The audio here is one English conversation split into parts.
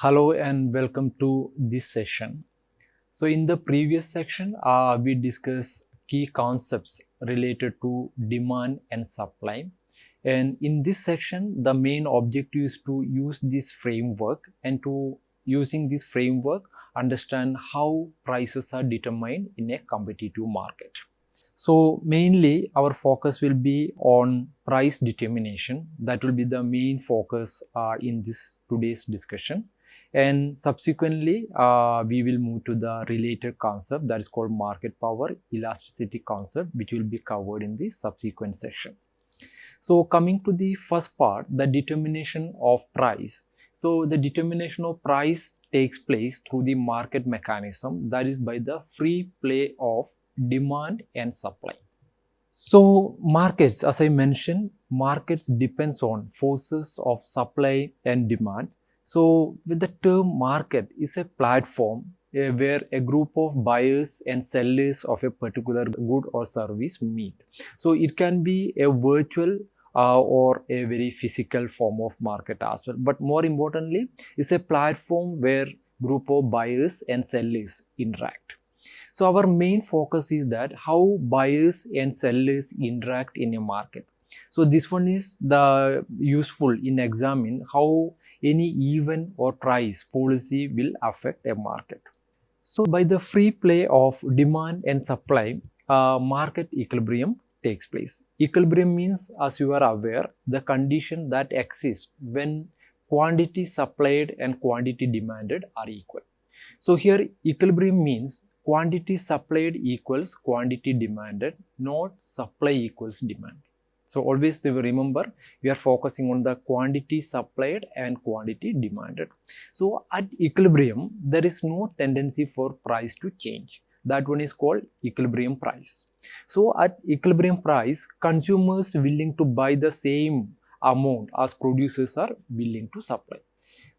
Hello and welcome to this session. So in the previous section, we discussed key concepts related to demand and supply. And in this section, the main objective is to use this framework and to using this framework, understand how prices are determined in a competitive market. So mainly our focus will be on price determination. That will be the main focus in this today's discussion. And subsequently, we will move to the related concept that is called market power elasticity concept, which will be covered in the subsequent section. So coming to the first part, the determination of price. So the determination of price takes place through the market mechanism, that is by the free play of demand and supply. So markets, as I mentioned, markets depends on forces of supply and demand. So with the term market is a platform where a group of buyers and sellers of a particular good or service meet. So it can be a virtual or a very physical form of market as well. But more importantly, it's a platform where group of buyers and sellers interact. So our main focus is that how buyers and sellers interact in a market. So this one is the useful in examine how any event or price policy will affect a market. So by the free play of demand and supply, market equilibrium takes place. Equilibrium means, as you are aware, the condition that exists when quantity supplied and quantity demanded are equal. So here equilibrium means quantity supplied equals quantity demanded, not supply equals demand. So always remember, we are focusing on the quantity supplied and quantity demanded. So at equilibrium, there is no tendency for price to change. That one is called equilibrium price. So at equilibrium price, consumers willing to buy the same amount as producers are willing to supply.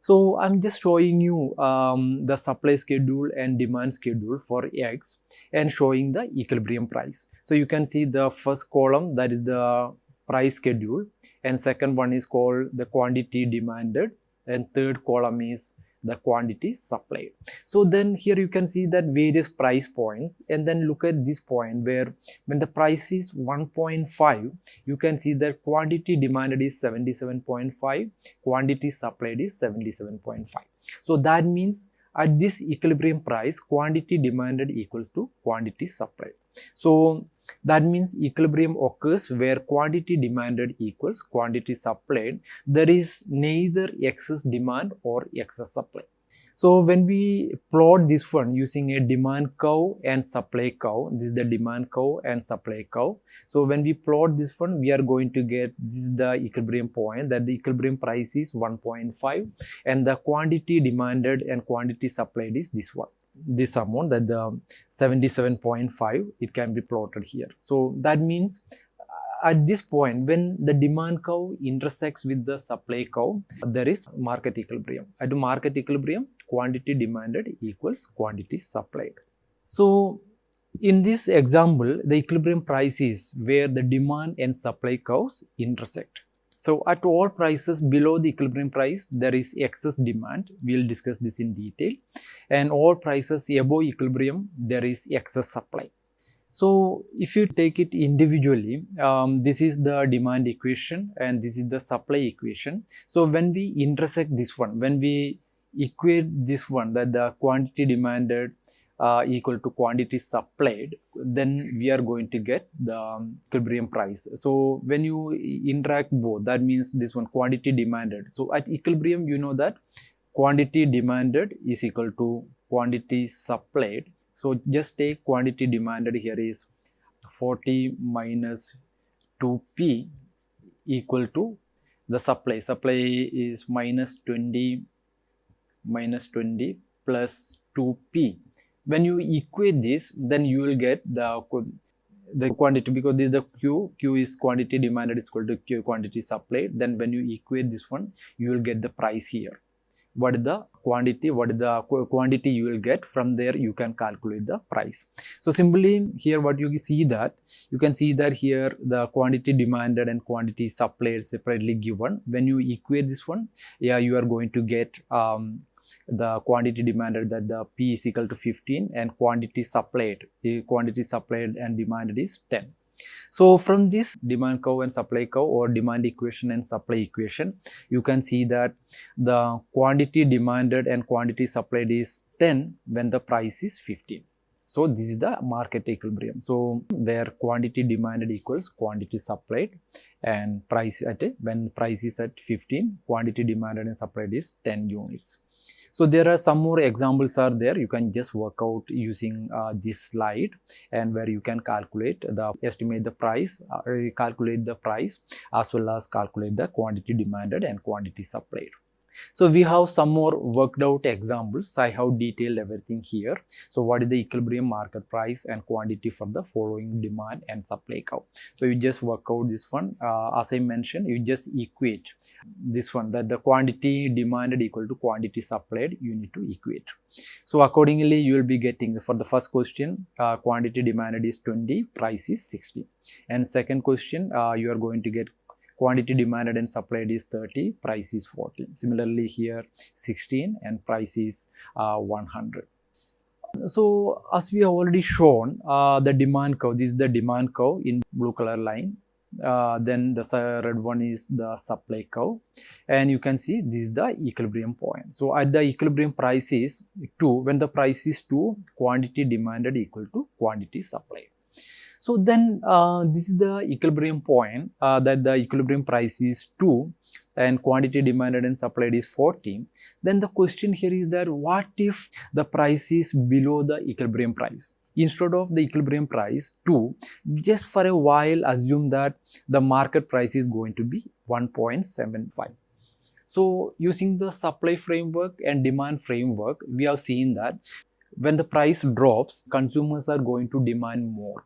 So I'm just showing you the supply schedule and demand schedule for eggs and showing the equilibrium price. So you can see the first column, that is the price schedule, and second one is called the quantity demanded, and third column is the quantity supplied. So then here you can see that various price points, and then look at this point where when the price is 1.5, you can see that quantity demanded is 77.5, quantity supplied is 77.5. So that means at this equilibrium price, quantity demanded equals to quantity supplied. So that means equilibrium occurs where quantity demanded equals quantity supplied. There is neither excess demand or excess supply. So when we plot this one using a demand curve and supply curve, this is the demand curve and supply curve. So when we plot this one, we are going to get this is the equilibrium point, that the equilibrium price is 1.5 and the quantity demanded and quantity supplied is this one. This amount, that the 77.5, it can be plotted here. So that means at this point, when the demand curve intersects with the supply curve, there is market equilibrium. At market equilibrium, quantity demanded equals quantity supplied. So in this example, the equilibrium price is where the demand and supply curves intersect. So at all prices below the equilibrium price, there is excess demand. We will discuss this in detail. And all prices above equilibrium, there is excess supply. So if you take it individually, this is the demand equation and this is the supply equation. So when we intersect this one, when we equate this one, that the quantity demanded equal to quantity supplied, then we are going to get the equilibrium price. So when you interact both, that means this one quantity demanded. So at equilibrium, you know that quantity demanded is equal to quantity supplied. So just take quantity demanded here is 40 minus 2p equal to the supply. Supply is minus 20 plus 2p. When you equate this, then you will get the quantity, because this is the q is quantity demanded is equal to q quantity supplied. Then when you equate this one, you will get the price here. What is the quantity, what is the quantity you will get, from there you can calculate the price. So simply here what you see that, you can see that here the quantity demanded and quantity supplied separately given. When you equate this one, yeah, you are going to get the quantity demanded, that the P is equal to 15, and quantity supplied and demanded is 10. So from this demand curve and supply curve, or demand equation and supply equation, you can see that the quantity demanded and quantity supplied is 10 when the price is 15. So this is the market equilibrium. So where quantity demanded equals quantity supplied, and when price is at 15, quantity demanded and supplied is 10 units. So there are some more examples are there. You can just work out using this slide, and where you can estimate the price, calculate the price, as well as calculate the quantity demanded and quantity supplied. So we have some more worked out examples. I have detailed everything here. So what is the equilibrium market price and quantity for the following demand and supply curve? So you just work out this one. As I mentioned, you just equate this one, that the quantity demanded equal to quantity supplied, you need to equate. So accordingly, you will be getting, for the first question, quantity demanded is 20, price is 60. And second question, you are going to get quantity demanded and supplied is 30, price is 40. Similarly here 16 and price is 100. So as we have already shown, the demand curve, this is the demand curve in blue color line. Then the red one is the supply curve, and you can see this is the equilibrium point. So at the equilibrium price is 2, when the price is 2, quantity demanded equal to quantity supplied. So then this is the equilibrium point, that the equilibrium price is 2 and quantity demanded and supplied is 40. Then the question here is that what if the price is below the equilibrium price? Instead of the equilibrium price 2, just for a while assume that the market price is going to be 1.75. So using the supply framework and demand framework, we have seen that when the price drops, consumers are going to demand more.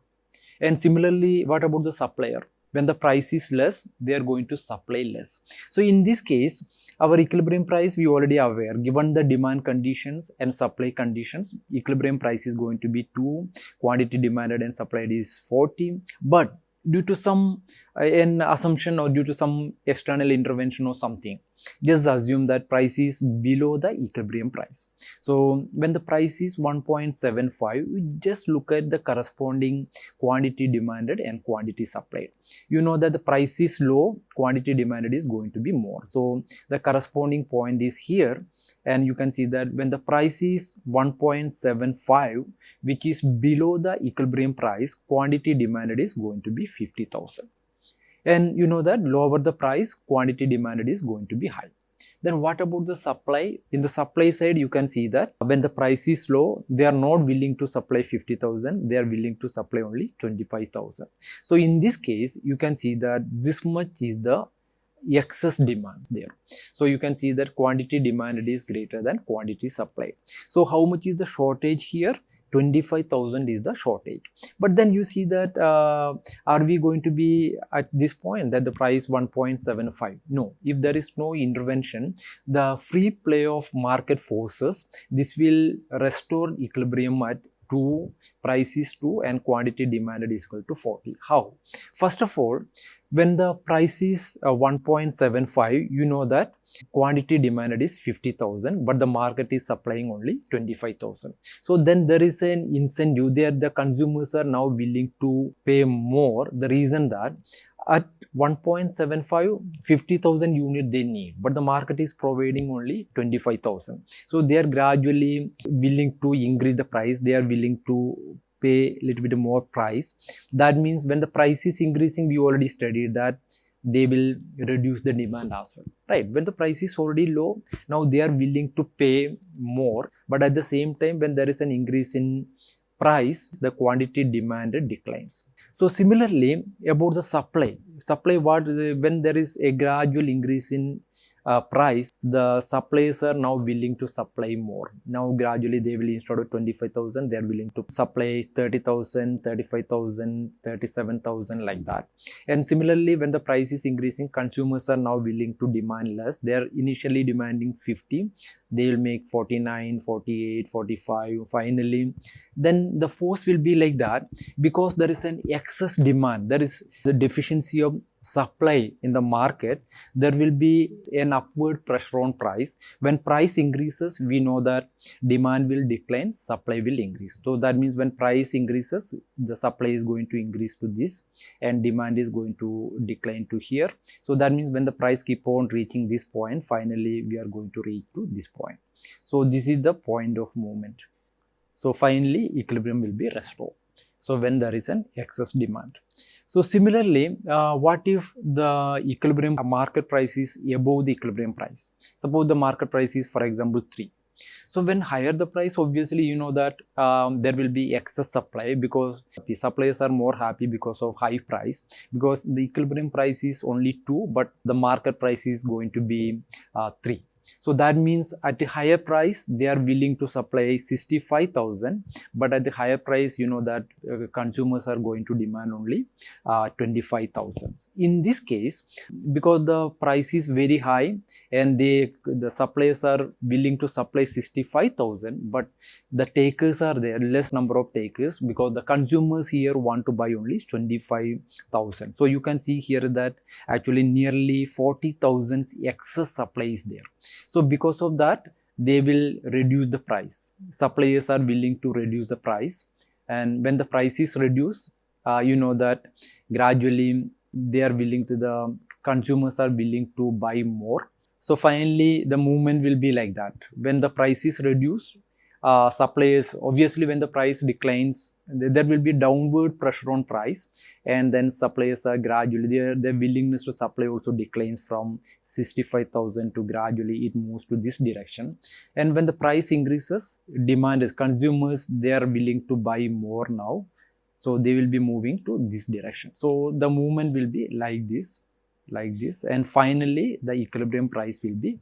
And similarly, what about the supplier? When the price is less, they are going to supply less. So in this case, our equilibrium price, we already are aware, given the demand conditions and supply conditions, equilibrium price is going to be 2, quantity demanded and supplied is 40. But due to some an assumption or due to some external intervention or something, just assume that price is below the equilibrium price. So when the price is 1.75, we just look at the corresponding quantity demanded and quantity supplied. You know that the price is low, quantity demanded is going to be more. So the corresponding point is here, and you can see that when the price is 1.75, which is below the equilibrium price, quantity demanded is going to be 50,000. And you know that lower the price, quantity demanded is going to be high. Then what about the supply? In the supply side, you can see that when the price is low, they are not willing to supply 50,000. They are willing to supply only 25,000. So in this case, you can see that this much is the excess demand there. So you can see that quantity demanded is greater than quantity supplied. So how much is the shortage here? 25,000 is the shortage. But then you see that are we going to be at this point that the price 1.75? No. If there is no intervention, the free play of market forces, this will restore equilibrium at 2, price is 2 and quantity demanded is equal to 40. How? First of all, when the price is 1.75, you know that quantity demanded is 50,000, but the market is supplying only 25,000. So then there is an incentive there. The consumers are now willing to pay more. The reason that at 1.75, 50,000 unit they need, but the market is providing only 25,000. So they are gradually willing to increase the price. They are willing to pay a little bit more price. That means when the price is increasing, we already studied that they will reduce the demand as well, right? When the price is already low, now they are willing to pay more, but at the same time, when there is an increase in price, the quantity demanded declines. So similarly, about the supply, when there is a gradual increase in price, the suppliers are now willing to supply more. Now gradually they will, instead of 25,000, they are willing to supply 30,000, 35,000, 37,000 like that. And similarly, when the price is increasing, consumers are now willing to demand less. They are initially demanding 50, they will make 49, 48, 45 finally. Then the force will be like that, because there is an excess demand, there is the deficiency of supply in the market, there will be an upward pressure on price. When price increases, we know that demand will decline, supply will increase. So that means when price increases, the supply is going to increase to this and demand is going to decline to here. So that means when the price keep on reaching this point, finally we are going to reach to this point. So this is the point of movement. So finally equilibrium will be restored. So when there is an excess demand. So similarly, what if the equilibrium market price is above the equilibrium price? Suppose the market price is, for example, 3. So when higher the price, obviously you know that there will be excess supply, because the suppliers are more happy because of high price, because the equilibrium price is only 2, but the market price is going to be 3. So that means at the higher price, they are willing to supply 65,000, but at the higher price, you know that consumers are going to demand only 25,000. In this case, because the price is very high and the suppliers are willing to supply 65,000, but the takers are there, less number of takers, because the consumers here want to buy only 25,000. So you can see here that actually nearly 40,000 excess supply is there. So because of that, they will reduce the price. Suppliers are willing to reduce the price, and when the price is reduced, you know that gradually they are willing to, the consumers are willing to buy more. So finally the movement will be like that. When the price is reduced, suppliers, obviously when the price declines, there will be downward pressure on price, and then suppliers are gradually, their willingness to supply also declines from 65,000 to gradually it moves to this direction. And when the price increases, demand is, consumers, they are willing to buy more now, so they will be moving to this direction. So the movement will be like this, and finally the equilibrium price will be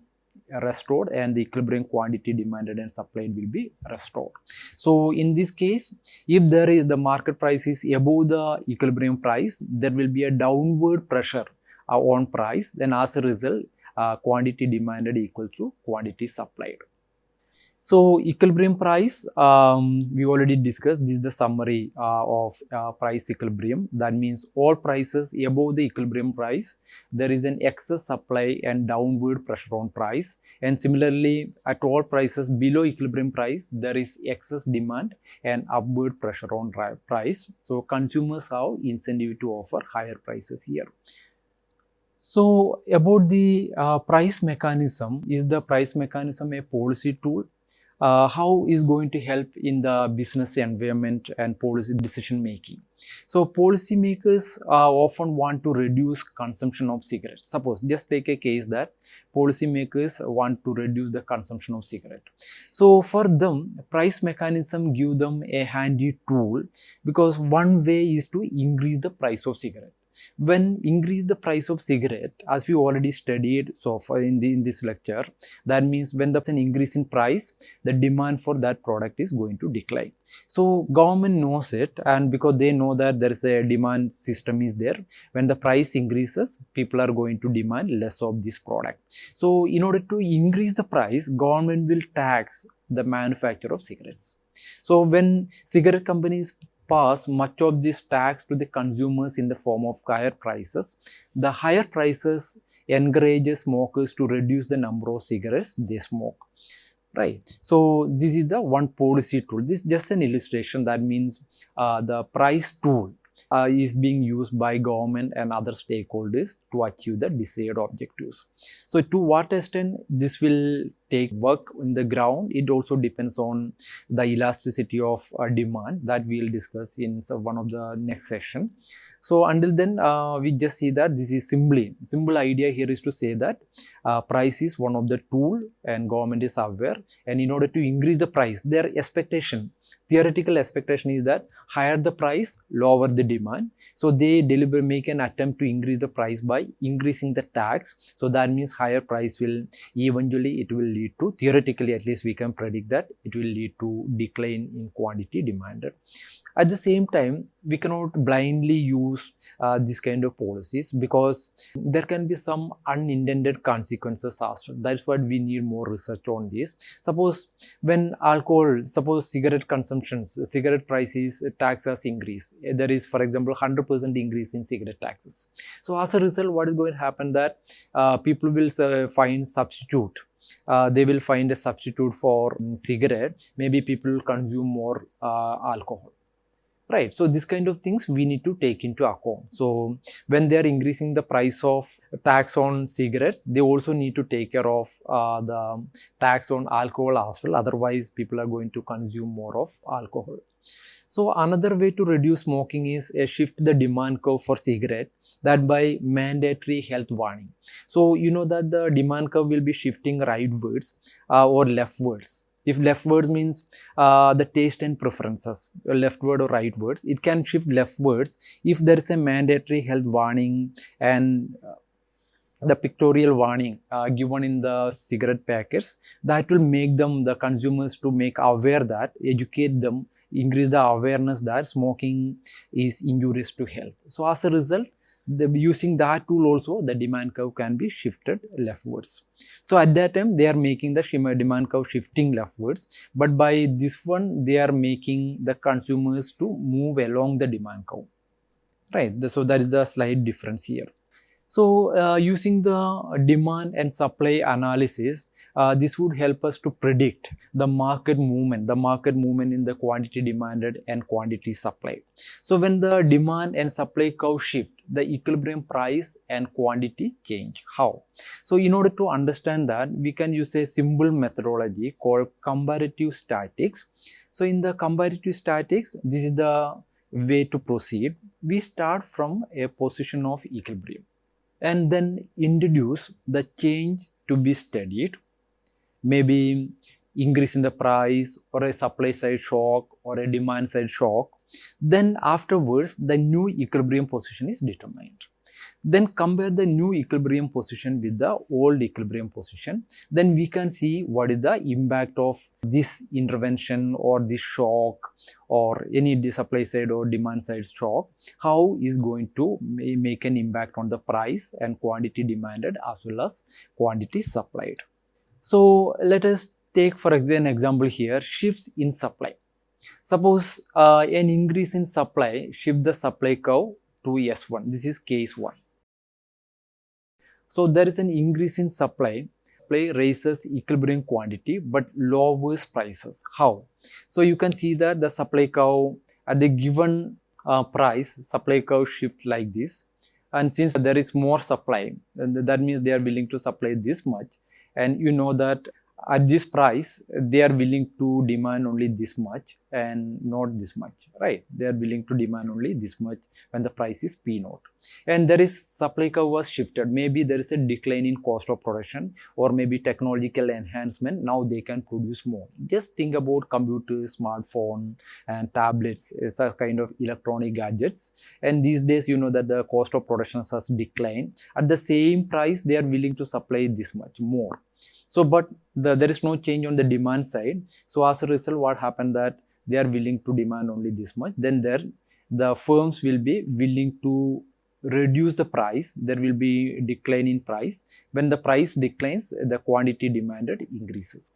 restored and the equilibrium quantity demanded and supplied will be restored. So in this case, if there is the market price is above the equilibrium price, there will be a downward pressure on price. Then as a result, quantity demanded equal to quantity supplied. So equilibrium price, we already discussed. This is the summary of price equilibrium. That means all prices above the equilibrium price, there is an excess supply and downward pressure on price. And similarly, at all prices below equilibrium price, there is excess demand and upward pressure on price. So consumers have incentive to offer higher prices here. So about the price mechanism, is the price mechanism a policy tool? How is going to help in the business environment and policy decision making? So policy makers often want to reduce consumption of cigarettes. Suppose, just take a case that policy makers want to reduce the consumption of cigarette. So for them, price mechanism give them a handy tool, because one way is to increase the price of cigarette. When increase the price of cigarette, as we already studied so far in this lecture, that means when there's an increase in price, the demand for that product is going to decline. So government knows it, and because they know that there is a demand system is there, when the price increases, people are going to demand less of this product. So in order to increase the price, government will tax the manufacturer of cigarettes. So when cigarette companies pass much of this tax to the consumers in the form of higher prices, the higher prices encourages smokers to reduce the number of cigarettes they smoke. Right. So this is the one policy tool. This is just an illustration. That means the price tool is being used by government and other stakeholders to achieve the desired objectives. So to what extent this will take work in the ground, it also depends on the elasticity of demand that we will discuss in one of the next session. So until then, we just see that this is simple idea here is to say that price is one of the tool and government is aware, and in order to increase the price, their expectation, theoretical expectation is that higher the price, lower the demand. So they deliberately make an attempt to increase the price by increasing the tax. So that means higher price will eventually it will lead lead to, theoretically at least we can predict that it will lead to decline in quantity demanded. At the same time, we cannot blindly use this kind of policies, because there can be some unintended consequences as well. That's why we need more research on this. Suppose when suppose cigarette consumptions, cigarette prices, taxes increase. There is, for example, 100% increase in cigarette taxes. So as a result, what is going to happen that people will find substitute. They will find a substitute for cigarette. Maybe people will consume more alcohol. Right. So this kind of things we need to take into account. So when they are increasing the price of tax on cigarettes, they also need to take care of the tax on alcohol as well. Otherwise, people are going to consume more of alcohol. So another way to reduce smoking is shift the demand curve for cigarette, that by mandatory health warning. So you know that the demand curve will be shifting rightwards or leftwards. If leftwards means the taste and preferences, leftward or rightwards, it can shift leftwards if there is a mandatory health warning and the pictorial warning given in the cigarette packets. That will make them, the consumers, to make aware that, educate them, increase the awareness that smoking is injurious to health. So as a result, using that tool also, the demand curve can be shifted leftwards. So at that time, they are making the demand curve shifting leftwards, but by this one, they are making the consumers to move along the demand curve, right? So that is the slight difference here. So using the demand and supply analysis, this would help us to predict the market movement in the quantity demanded and quantity supplied. So when the demand and supply curve shift, the equilibrium price and quantity change. How? So in order to understand that, we can use a simple methodology called comparative statistics. So in the comparative statistics, this is the way to proceed. We start from a position of equilibrium and then introduce the change to be studied, maybe increase in the price or a supply side shock or a demand side shock. Then afterwards, the new equilibrium position is determined. Then compare the new equilibrium position with the old equilibrium position. Then we can see what is the impact of this intervention or this shock or any supply side or demand side shock, how is going to make an impact on the price and quantity demanded as well as quantity supplied. So let us take for an example here, shifts in supply. Suppose an increase in supply shift the supply curve to S1. This is case 1. So there is an increase in supply raises equilibrium quantity but lowers prices. How? So you can see that the supply curve at the given price, supply curve shift like this. And since there is more supply, that means they are willing to supply this much. And you know that at this price, they are willing to demand only this much and not this much, right? They are willing to demand only this much when the price is P0. And there is supply curve was shifted. Maybe there is a decline in cost of production or maybe technological enhancement. Now they can produce more. Just think about computers, smartphone and tablets. It's a kind of electronic gadgets. And these days, you know that the cost of production has declined. At the same price, they are willing to supply this much more. So, but there is no change on the demand side. So, as a result, what happened that they are willing to demand only this much. Then the firms will be willing to reduce the price. There will be decline in price. When the price declines, the quantity demanded increases.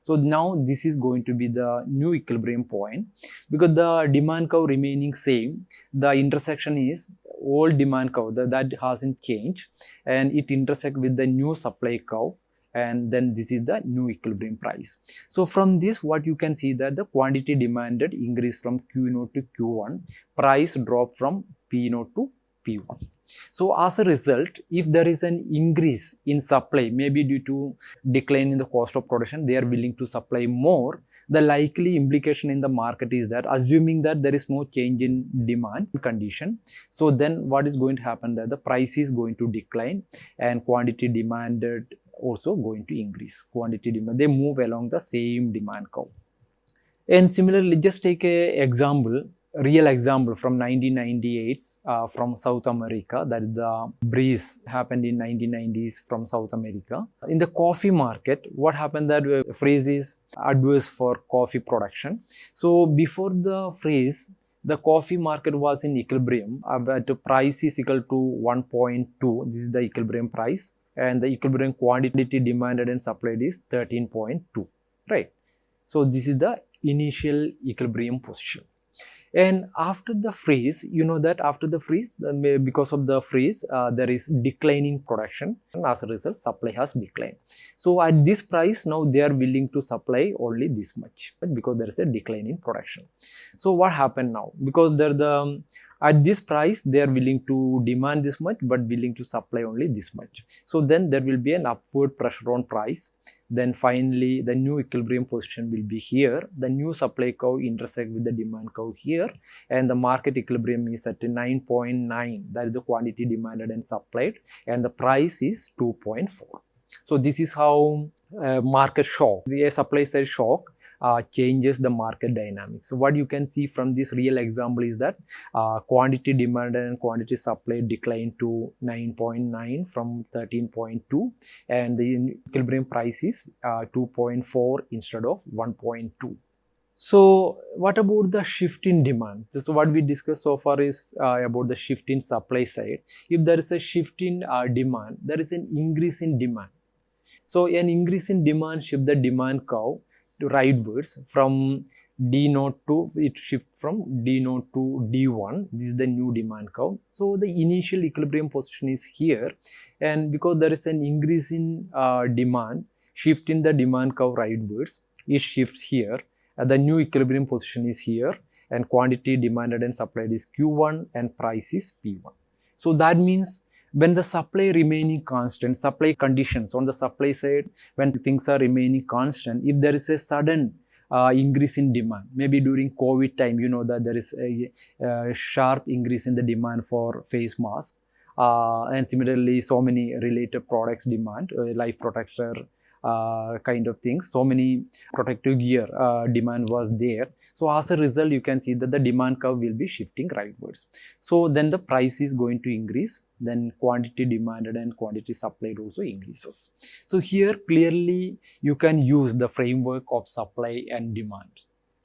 So now this is going to be the new equilibrium point, because the demand curve remaining same. The intersection is old demand curve that hasn't changed, and it intersect with the new supply curve, and then this is the new equilibrium price. So from this, what you can see that the quantity demanded increase from Q0 to Q1, price drop from P0 to P1. So as a result, if there is an increase in supply, maybe due to decline in the cost of production, they are willing to supply more. The likely implication in the market is that, assuming that there is no change in demand condition, so then what is going to happen that the price is going to decline and quantity demanded also going to increase. Quantity demand, they move along the same demand curve. And similarly, just take an example. real example from 1998 from South America, that is the breeze happened in 1990s from South America. In the coffee market, what happened that freeze is adverse for coffee production. So before the freeze, the coffee market was in equilibrium, but the price is equal to 1.2. This is the equilibrium price, and the equilibrium quantity demanded and supplied is 13.2, right? So this is the initial equilibrium position. And after the freeze, you know that after the freeze, because of the freeze, there is declining production, and as a result, supply has declined. So at this price, now they are willing to supply only this much, but because there is a decline in production. So what happened now? Because at this price, they are willing to demand this much, but willing to supply only this much. So then there will be an upward pressure on price. Then finally, the new equilibrium position will be here. The new supply curve intersect with the demand curve here, and the market equilibrium is at 9.9. That is the quantity demanded and supplied, and the price is 2.4. So this is how market shock, the supply side shock, changes the market dynamics. So what you can see from this real example is that quantity demanded and quantity supplied declined to 9.9 from 13.2, and the equilibrium price is 2.4 instead of 1.2. So what about the shift in demand? So what we discussed so far is about the shift in supply side. If there is a shift in demand, there is an increase in demand. So an increase in demand shift the demand curve to rightwards from D0 to, it shift from D0 to D1. This is the new demand curve. So the initial equilibrium position is here, and because there is an increase in demand, shift in the demand curve rightwards, it shifts here. The new equilibrium position is here, and quantity demanded and supplied is Q1 and price is P1. So that means when the supply remaining constant, supply conditions on the supply side, when things are remaining constant, if there is a sudden increase in demand, maybe during COVID time, you know that there is a sharp increase in the demand for face mask, and similarly so many related products demand, life protector, kind of things, so many protective gear demand was there. So as a result, you can see that the demand curve will be shifting rightwards. So then the price is going to increase, then quantity demanded and quantity supplied also increases. So here clearly you can use the framework of supply and demand,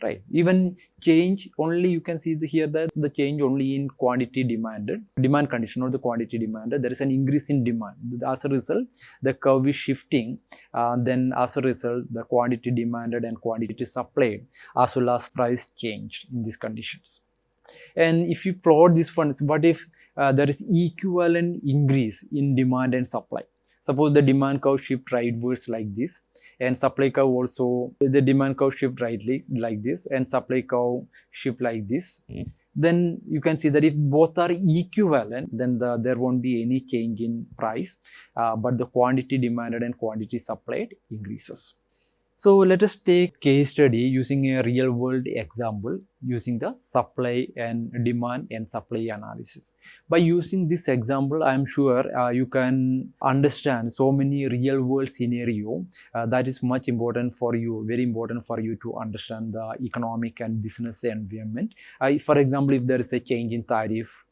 right? Even change only, you can see here that the change only in quantity demanded, demand condition or the quantity demanded, there is an increase in demand. As a result, the curve is shifting. Then as a result, the quantity demanded and quantity supplied as well as price changed in these conditions. And if you plot this one, what if there is equivalent increase in demand and supply? Suppose the demand curve shift rightwards like this, and supply curve also, the demand curve shift rightly like this, and supply curve shift like this. Then you can see that if both are equivalent, then there won't be any change in price, but the quantity demanded and quantity supplied increases. So let us take case study using a real world example using the supply and demand and supply analysis. By using this example, I am sure you can understand so many real world scenario that is much important for you, very important for you to understand the economic and business environment. For example, if there is a change in tariff,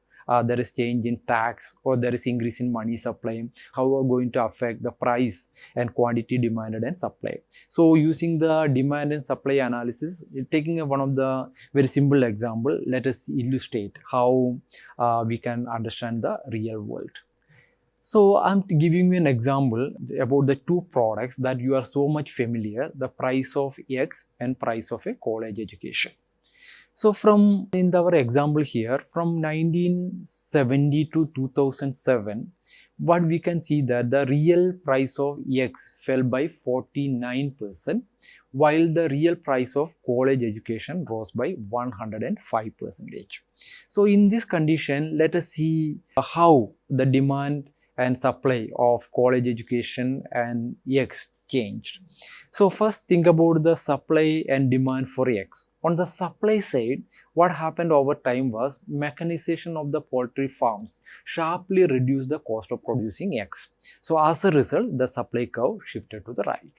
there is change in tax, or there is increase in money supply, how are going to affect the price and quantity demanded and supply. So using the demand and supply analysis, taking one of the very simple example, let us illustrate how we can understand the real world. So I'm giving you an example about the two products that you are so much familiar, the price of X and price of a college education. So from in our example here, from 1970 to 2007, what we can see that the real price of X fell by 49%, while the real price of college education rose by 105%. So in this condition, let us see how the demand and supply of college education and X changed. So first think about the supply and demand for X. On the supply side, what happened over time was mechanization of the poultry farms sharply reduced the cost of producing eggs. So as a result, the supply curve shifted to the right.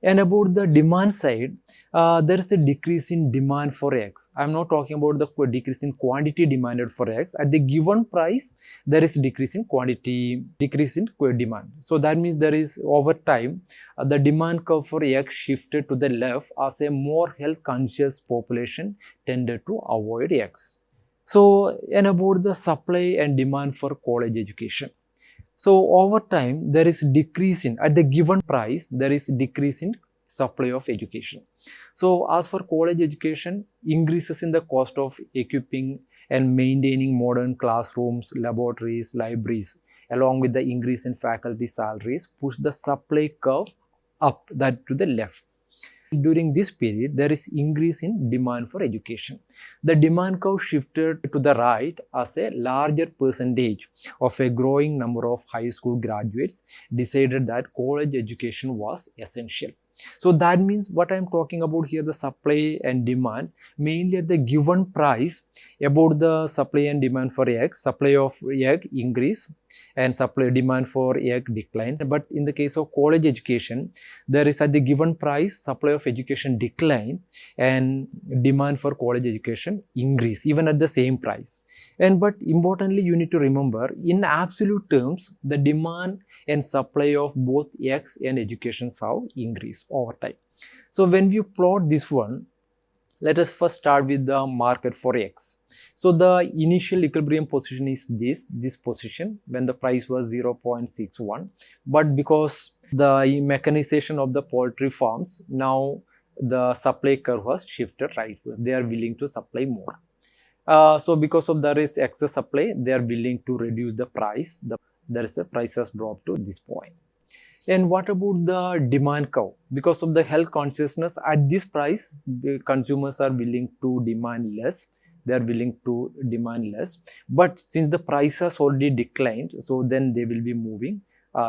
And about the demand side, there is a decrease in demand for eggs. I am not talking about the decrease in quantity demanded for eggs. At the given price, there is decrease in quantity, decrease in demand. So that means there is over time, the demand curve for eggs shifted to the left as a more health conscious population tended to avoid eggs. So, and about the supply and demand for college education. So over time, there is decrease in, at the given price, there is decrease in supply of education. So as for college education, increases in the cost of equipping and maintaining modern classrooms, laboratories, libraries, along with the increase in faculty salaries, push the supply curve up, that to the left. During this period, there is increase in demand for education. The demand curve shifted to the right as a larger percentage of a growing number of high school graduates decided that college education was essential. So that means what I am talking about here, the supply and demand, mainly at the given price, about the supply and demand for eggs, supply of egg increase and supply demand for egg declines. But in the case of college education, there is at the given price, supply of education decline and demand for college education increase even at the same price. And but importantly, you need to remember, in absolute terms, the demand and supply of both eggs and education have increased over time. So when we plot this one, let us first start with the market for eggs. So the initial equilibrium position is this position when the price was 0.61. But because the mechanization of the poultry farms, now the supply curve has shifted rightwards. They are willing to supply more. So because of there is excess supply, they are willing to reduce the price. There is a price has dropped to this point. And what about the demand curve? Because of the health consciousness, at this price, the consumers are willing to demand less. They are willing to demand less. But since the price has already declined, so then they will be moving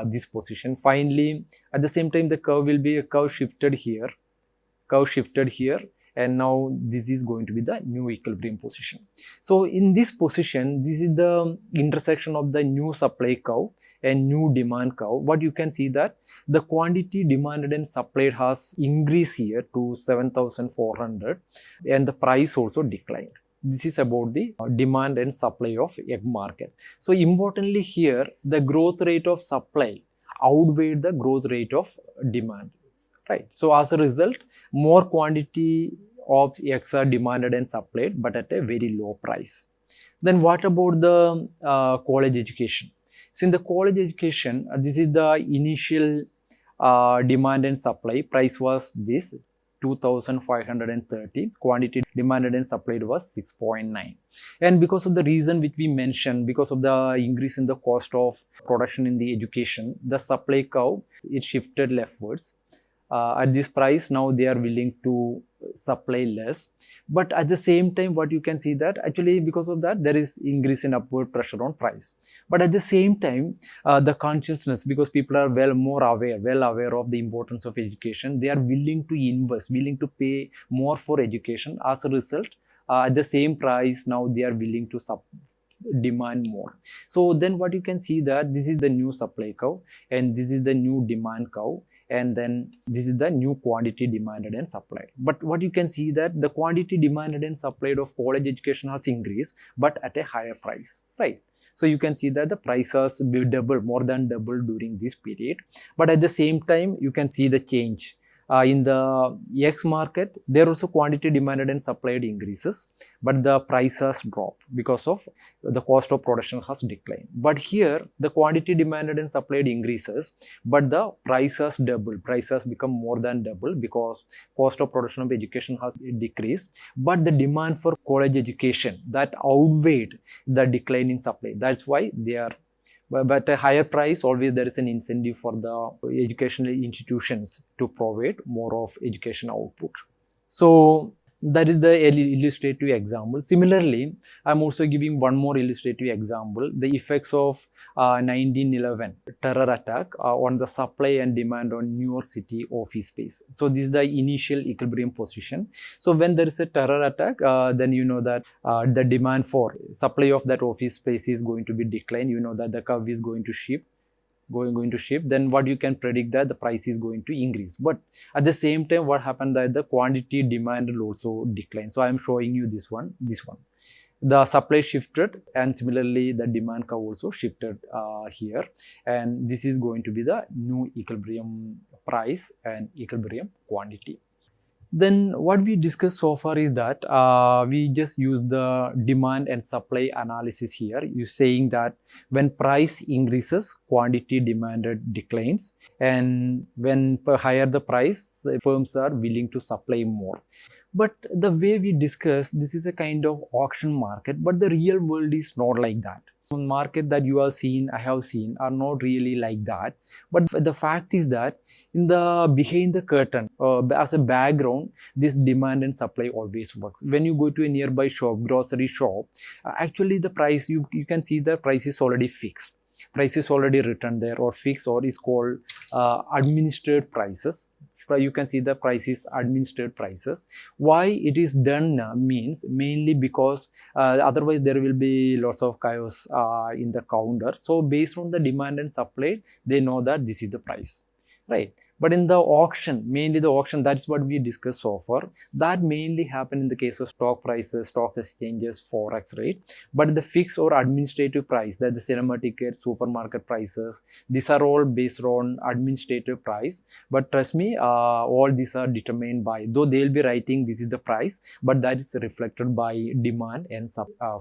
this position. Finally, at the same time, the curve will be a curve shifted here. And now this is going to be the new equilibrium position. So in this position, this is the intersection of the new supply curve and new demand curve. What you can see that the quantity demanded and supplied has increased here to 7,400 and the price also declined. This is about the demand and supply of egg market. So importantly here, the growth rate of supply outweighed the growth rate of demand. Right. So as a result, more quantity of eggs are demanded and supplied, but at a very low price. Then what about the college education? So in the college education, this is the initial demand and supply. Price was this 2,530. Quantity demanded and supplied was 6.9. And because of the reason which we mentioned, because of the increase in the cost of production in the education, the supply curve, it shifted leftwards. At this price, now they are willing to supply less. But at the same time, what you can see that actually because of that, there is increase in upward pressure on price. But at the same time, the consciousness, because people are well aware of the importance of education, they are willing to invest, willing to pay more for education. As a result, at the same price, now they are willing to demand more. So then what you can see that this is the new supply curve and this is the new demand curve, and then this is the new quantity demanded and supplied. But what you can see that the quantity demanded and supplied of college education has increased, but at a higher price, right? So you can see that the price has doubled, more than doubled during this period. But at the same time, you can see the change. In the eggs market, there also quantity demanded and supplied increases, but the price has dropped because of the cost of production has declined. But here, the quantity demanded and supplied increases, but the price has doubled. Price has become more than double because cost of production of education has decreased, but the demand for college education that outweighed the decline in supply. That's why they are. But a higher price, always there is an incentive for the educational institutions to provide more of education output. So that is the illustrative example. Similarly, I'm also giving one more illustrative example, the effects of 1911 terror attack on the supply and demand on New York City office space. So this is the initial equilibrium position. So when there is a terror attack, then you know that the demand for supply of that office space is going to be declined. You know that the curve is going to shift going to shift, then what you can predict that the price is going to increase. But at the same time, what happened that the quantity demand will also decline. So I am showing you this one. The supply shifted, and similarly the demand curve also shifted here, and this is going to be the new equilibrium price and equilibrium quantity. Then what we discussed so far is that we just use the demand and supply analysis here. You saying that when price increases, quantity demanded declines, and when higher the price, firms are willing to supply more. But the way we discuss, this is a kind of auction market, but the real world is not like that. Market that you have seen, I have seen, are not really like that. But the fact is that in the behind the curtain, as a background, this demand and supply always works. When you go to a nearby shop, grocery shop, actually the price, you can see the price is already fixed. Price is already written there or fixed, or is called administered prices. You can see the price is administered prices. Why it is done means mainly because otherwise there will be lots of chaos in the counter. So based on the demand and supply, they know that this is the price, right? But in the auction, mainly the auction, that's what we discussed so far. That mainly happen in the case of stock prices, stock exchanges, forex, right? But the fixed or administrative price, that the cinema ticket, supermarket prices, these are all based on administrative price. But trust me, all these are determined by, though they'll be writing this is the price, but that is reflected by demand and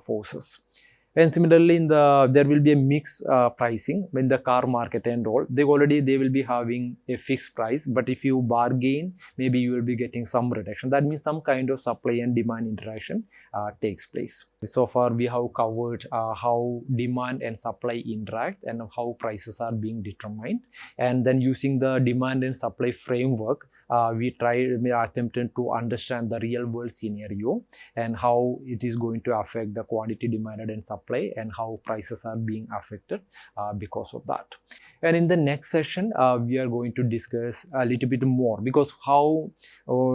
forces. And similarly, there will be a mixed pricing when the car market and all. They will be having a fixed price, but if you bargain, maybe you will be getting some reduction. That means some kind of supply and demand interaction takes place. So far, we have covered how demand and supply interact and how prices are being determined. And then using the demand and supply framework, we attempted to understand the real world scenario and how it is going to affect the quantity demanded and supply, and how prices are being affected because of that. And in the next session, we are going to discuss a little bit more, because how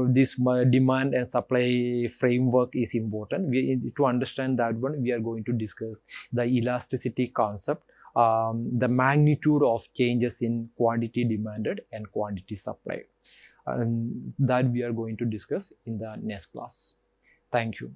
this demand and supply framework is important. To understand that one, we are going to discuss the elasticity concept, the magnitude of changes in quantity demanded and quantity supplied. And that we are going to discuss in the next class. Thank you.